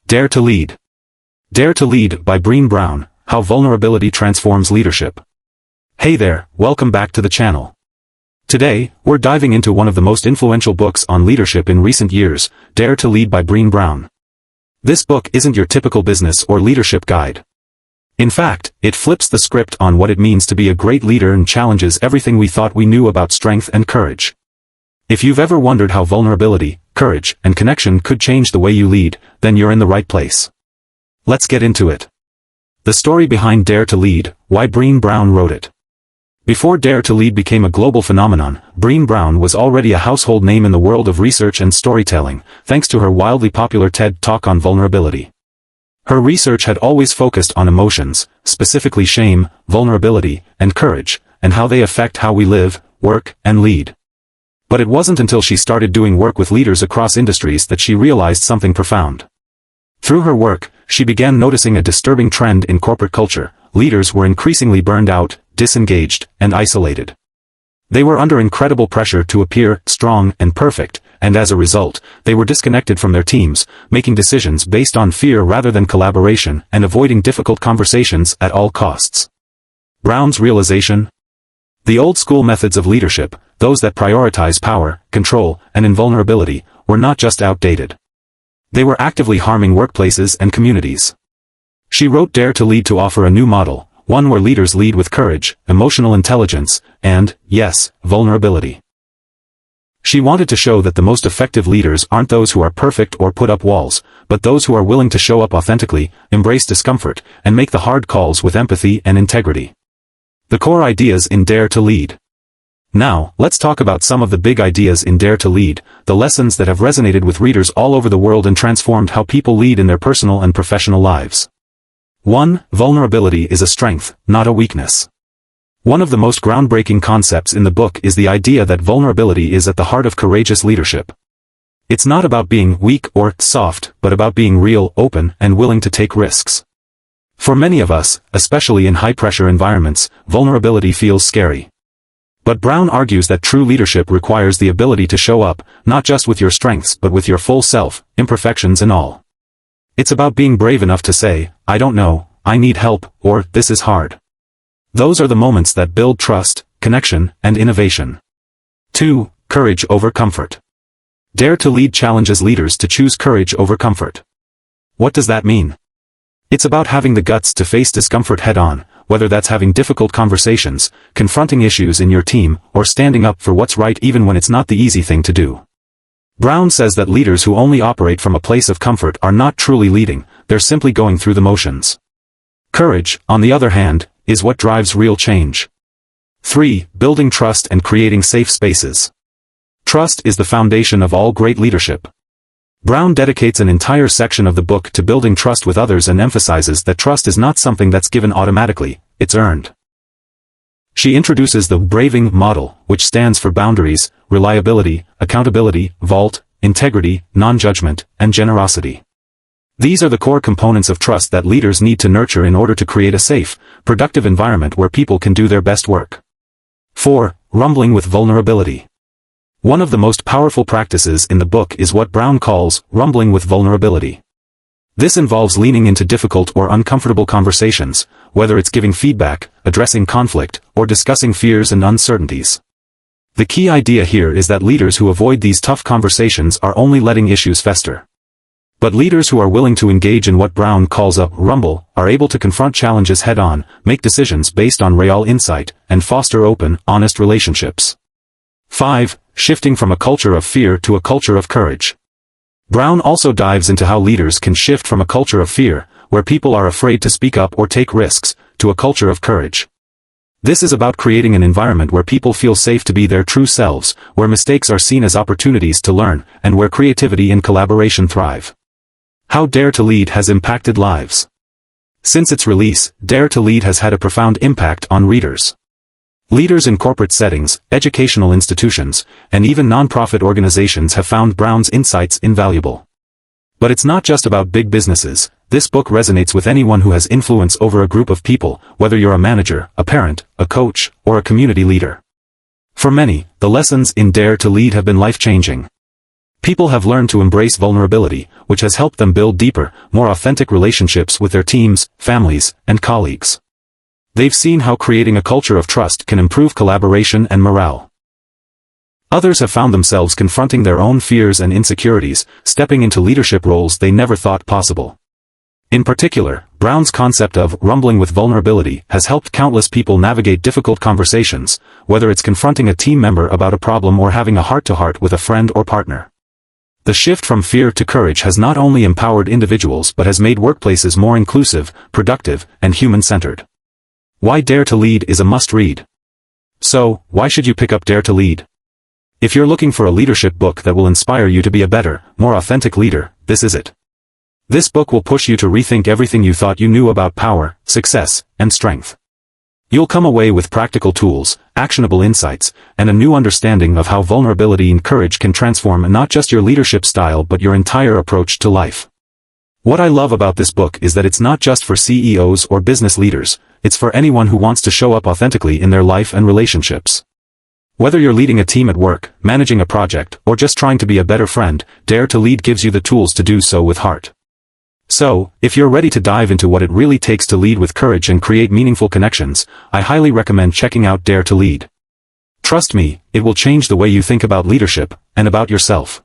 Dare to Lead. Dare to Lead by Brene Brown, How Vulnerability Transforms Leadership. Hey there, welcome back to the channel. Today, we're diving into one of the most influential books on leadership in recent years, Dare to Lead by Brene Brown. This book isn't your typical business or leadership guide. In fact, it flips the script on what it means to be a great leader and challenges everything we thought we knew about strength and courage. If you've ever wondered how vulnerability, courage, and connection could change the way you lead, then you're in the right place. Let's get into it. The story behind Dare to Lead, why Brene Brown wrote it. Before Dare to Lead became a global phenomenon, Brene Brown was already a household name in the world of research and storytelling, thanks to her wildly popular TED Talk on vulnerability. Her research had always focused on emotions, specifically shame, vulnerability, and courage, and how they affect how we live, work, and lead. But it wasn't until she started doing work with leaders across industries that she realized something profound. Through her work, she began noticing a disturbing trend in corporate culture. Leaders were increasingly burned out, disengaged, and isolated. They were under incredible pressure to appear strong and perfect, and as a result, they were disconnected from their teams, making decisions based on fear rather than collaboration and avoiding difficult conversations at all costs. Brown's realization? The old-school methods of leadership, those that prioritize power, control, and invulnerability, were not just outdated. They were actively harming workplaces and communities. She wrote Dare to Lead to offer a new model, one where leaders lead with courage, emotional intelligence, and, yes, vulnerability. She wanted to show that the most effective leaders aren't those who are perfect or put up walls, but those who are willing to show up authentically, embrace discomfort, and make the hard calls with empathy and integrity. The core ideas in Dare to Lead. Now, let's talk about some of the big ideas in Dare to Lead, the lessons that have resonated with readers all over the world and transformed how people lead in their personal and professional lives. 1. Vulnerability is a strength, not a weakness. One of the most groundbreaking concepts in the book is the idea that vulnerability is at the heart of courageous leadership. It's not about being weak or soft, but about being real, open, and willing to take risks. For many of us, especially in high-pressure environments, vulnerability feels scary. But Brown argues that true leadership requires the ability to show up, not just with your strengths but with your full self, imperfections and all. It's about being brave enough to say, I don't know, I need help, or this is hard. Those are the moments that build trust, connection, and innovation. 2. Courage over comfort. Dare to Lead challenges leaders to choose courage over comfort. What does that mean? It's about having the guts to face discomfort head-on, whether that's having difficult conversations, confronting issues in your team, or standing up for what's right even when it's not the easy thing to do. Brown says that leaders who only operate from a place of comfort are not truly leading, they're simply going through the motions. Courage, on the other hand, is what drives real change. 3. Building trust and creating safe spaces. Trust is the foundation of all great leadership. Brown dedicates an entire section of the book to building trust with others and emphasizes that trust is not something that's given automatically, it's earned. She introduces the Braving model, which stands for boundaries, reliability, accountability, vault, integrity, non-judgment, and generosity. These are the core components of trust that leaders need to nurture in order to create a safe, productive environment where people can do their best work. 4. Rumbling with vulnerability. One of the most powerful practices in the book is what Brown calls rumbling with vulnerability. This involves leaning into difficult or uncomfortable conversations, whether it's giving feedback, addressing conflict, or discussing fears and uncertainties. The key idea here is that leaders who avoid these tough conversations are only letting issues fester. But leaders who are willing to engage in what Brown calls a rumble are able to confront challenges head-on, make decisions based on real insight, and foster open, honest relationships. 5. Shifting from a culture of fear to a culture of courage. Brown also dives into how leaders can shift from a culture of fear, where people are afraid to speak up or take risks, to a culture of courage. This is about creating an environment where people feel safe to be their true selves, where mistakes are seen as opportunities to learn, and where creativity and collaboration thrive. How Dare to Lead has impacted lives. Since its release, Dare to Lead has had a profound impact on readers. Leaders in corporate settings, educational institutions, and even nonprofit organizations have found Brown's insights invaluable. But it's not just about big businesses. This book resonates with anyone who has influence over a group of people, whether you're a manager, a parent, a coach, or a community leader. For many, the lessons in Dare to Lead have been life-changing. People have learned to embrace vulnerability, which has helped them build deeper, more authentic relationships with their teams, families, and colleagues. They've seen how creating a culture of trust can improve collaboration and morale. Others have found themselves confronting their own fears and insecurities, stepping into leadership roles they never thought possible. In particular, Brown's concept of rumbling with vulnerability has helped countless people navigate difficult conversations, whether it's confronting a team member about a problem or having a heart-to-heart with a friend or partner. The shift from fear to courage has not only empowered individuals but has made workplaces more inclusive, productive, and human-centered. Why Dare to Lead is a must-read. So, why should you pick up Dare to Lead? If you're looking for a leadership book that will inspire you to be a better, more authentic leader, this is it. This book will push you to rethink everything you thought you knew about power, success, and strength. You'll come away with practical tools, actionable insights, and a new understanding of how vulnerability and courage can transform not just your leadership style but your entire approach to life. What I love about this book is that it's not just for CEOs or business leaders, it's for anyone who wants to show up authentically in their life and relationships. Whether you're leading a team at work, managing a project, or just trying to be a better friend, Dare to Lead gives you the tools to do so with heart. So, if you're ready to dive into what it really takes to lead with courage and create meaningful connections, I highly recommend checking out Dare to Lead. Trust me, it will change the way you think about leadership, and about yourself.